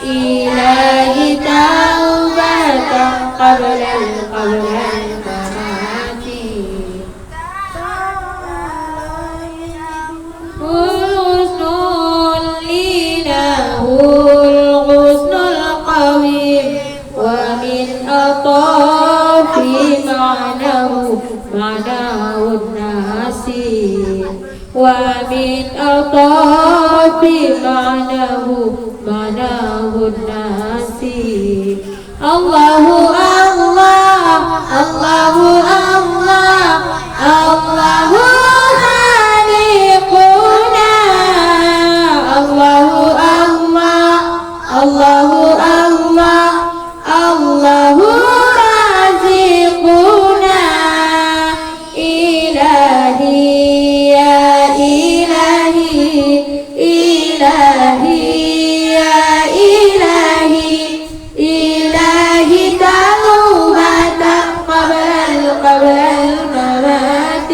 إلهي توبة قبل الممات الغصن لله الغصن القويم ومن أطاف معناه الناسي ومن أطاف معناه الناسي الله الله الله الله الله خالقنا الله الله الله الله الله رازقنا إلهي يا إلهي إلهي يا إلهي إلهي توبة قبل الممات